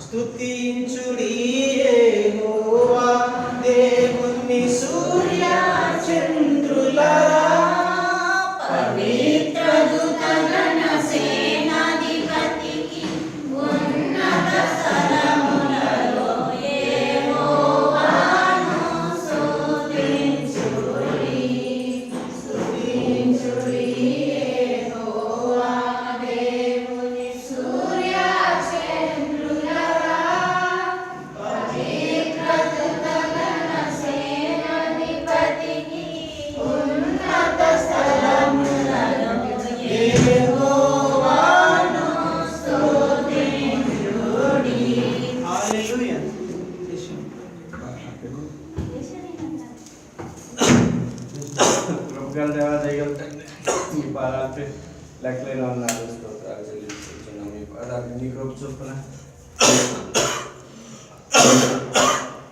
స్తుతించుడి యెహోవా దేవుని సూర్య చంద్రులారా పవిత్ర దూతగణ సేనాధిపతికి ఉన్నత స్థలములలో యెహోవాను స్తుతించుడి. స్తుతించుడి యెహోవా దేవుని సూర్య చంద్రులారా. పవిత్ర దూతగణ సేనాధిపతికి ఉన్నత స్థలములలో యెహోవాను స్తుతించుడి. హల్లెలూయా. కృపగల దేవా దయగల తండ్రి, మీ పాదాలపై లెక్కలేని వందనాలు స్తోత్రాలు చెల్లిస్తున్నాం. మీ పాదాలకి నీ కృప చొప్పున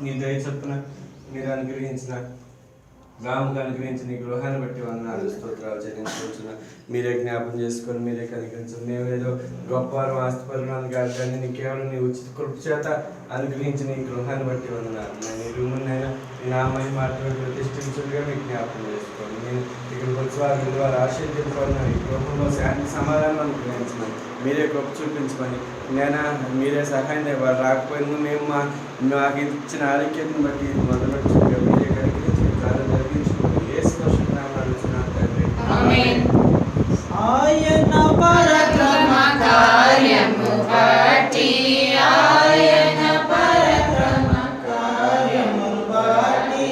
నీ దయ చొప్పున మీరు అనుగ్రహించిన రాముకు అనుగ్రహించిన నీ గృహాన్ని బట్టి వందనాలు స్తోత్రాలు చెల్లించుకుంటున్నా. మీరే జ్ఞాపం చేసుకొని మీరే కనికరించండి. మేమేదో గొప్పవారు ఆస్తిపరులను కాదు, కానీ నీ కేవలం నీ ఉచిత కృప చేత అనుగ్రహించిన ఈ గృహాన్ని బట్టి వందనాలు. నేను ఈ రూమునైనా ఈ నామని మాత్రమే ప్రతిష్ఠించుగా మీకు జ్ఞాపకం చేసుకోండి. నేను ఇక్కడికి వచ్చి వారు ఆశీర్వదించుకోవాలి. ఈ గృహంలో శాంతి సమాధానం అనుగ్రహించమని మీరే కృప చూపించమని నేను మీరే సహాయం వారు రాకపోయినా మేము మాకు ఇచ్చిన ఆరోగ్యాన్ని బట్టి మొదలుపెట్టుగా మీరే కనికరించి చాలా జరిగించుకోండి. యేసు పరిశుద్ధ నామమున అడుగుతున్నాను తండ్రి. ఆమేన్. ఆయన పరక్రమ కార్యము బట్టి ఆయన పరక్రమ కార్యమును బట్టి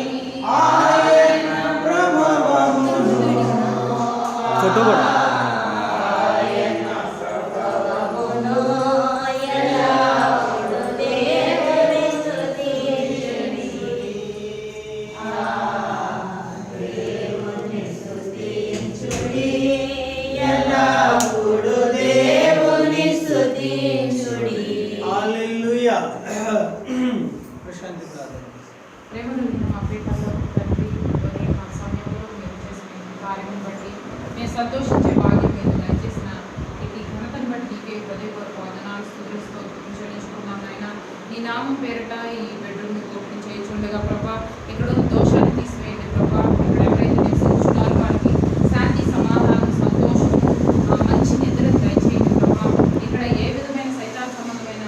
ఆయన ప్రభావమును ఫోటో కూడా ఎల్లప్పుడూ దేవుని స్తుతించుడి. దేవుని స్తుతించుడి. ఎల్లప్పుడూ దేవుని స్తుతించుడి. హల్లెలూయా. ప్రశాంతి ప్రార్థన. ప్రేమను మా పీఠంలో తండ్రి మా సమయంలో మీరు చేసిన కార్యం బట్టి మేము సంతోషించే భాగ్యం మీరు దయచేసిన ఈ ఘనతను బట్టి నీకే హృదయపూర్వక వందనాలు స్తుతిస్తూ చెల్లించుకున్నాం నాయన. నీ నామం పేరిట ఈ బెడ్రూమ్ని ఓపెన్ చేయించుండగా ప్రభా ఇక్కడ దోషాన్ని తీసివేయండి ప్రభా. ఇక్కడ ఎవరైతే నివసించున్నారో వారికి శాంతి సమాధానం సంతోషం మంచి నిద్రను దయచేయండి ప్రభా. ఇక్కడ ఏ విధమైన సైతాన్ సంబంధమైన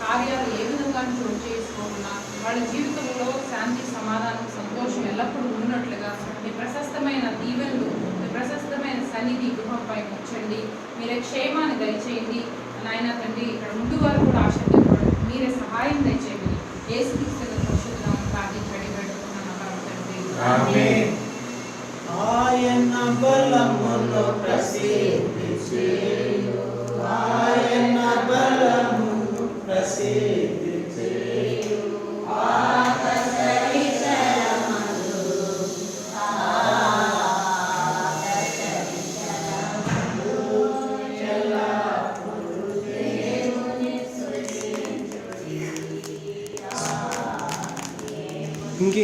కార్యాలు ఏ విధంగా చోటు చేసుకోకుండా వాళ్ళ జీవితంలో శాంతి సమాధానం సంతోషం ఎల్లప్పుడూ ఉన్నట్లుగా మీ ప్రశస్తమైన దీవెనలు మీ ప్రశస్తమైన సన్నిధి గృహంపై ఉంచండి. మీరే క్షేమాన్ని దయచేయండి నాయన తండ్రి. ఇక్కడ ముందు వారు కూడా ఆశీర్వదించండి. మీరే సహాయం దయచేయండి. యేసుక్రీస్తు పరిశుద్ధనామమున ప్రార్థించండి వేడుకుంటున్నాను పరమ తండ్రి. ఆమేన్. ఆయన బలమును ప్రసిద్ధి చేయు ఆయన బలమును ప్రసిద్ధి చేయు ఇంకే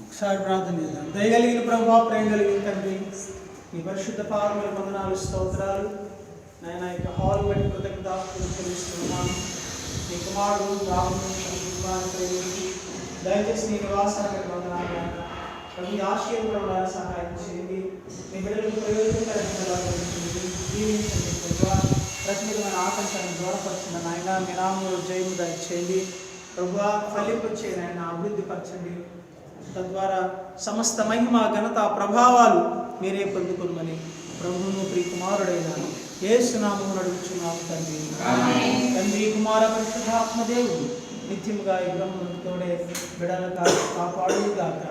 ఒకసారి ప్రార్థన చేద్దాం. దయగలిగిన ప్రభువా, ప్రేమ కలిగిన తండ్రి, మీ పరిశుద్ధ పాదముల వందనాలు స్తోత్రాలు నాయన. యొక్క హాల్ బట్టి కృతజ్ఞతలు చెల్లిస్తున్నాను. మీ కుమారుడు రాముడు కుటుంబాన్ని ప్రేమించి దయచేసి నీ నివాసానికి వందనాలు నాయన. ఈ ఆశయంలో సహాయం చేయండి. మీ బిడ్డలకు ప్రయోజనకరంగా జీవించండి ప్రభా. ప్రతి విధమైన ఆటంకాన్ని దూరపరచిన నాయన మీ నామంలో జయము దయచేయండి ప్రభా. ఫలింపచ్చే నాయన అభివృద్ధి పరచండి. తద్వారా సమస్త మహిమ ఘనత ప్రభావాలు మీరే పొందుకోమని ప్రభువును ప్రియకుమారుడైన యేసు నామమున అడుగుచున్నాము తండ్రి. తండ్రి కుమార పరిశుద్ధాత్మ దేవుడు నిత్యముగా ఈ బ్రహ్మను తోడే బిడల కాపాడుగాక.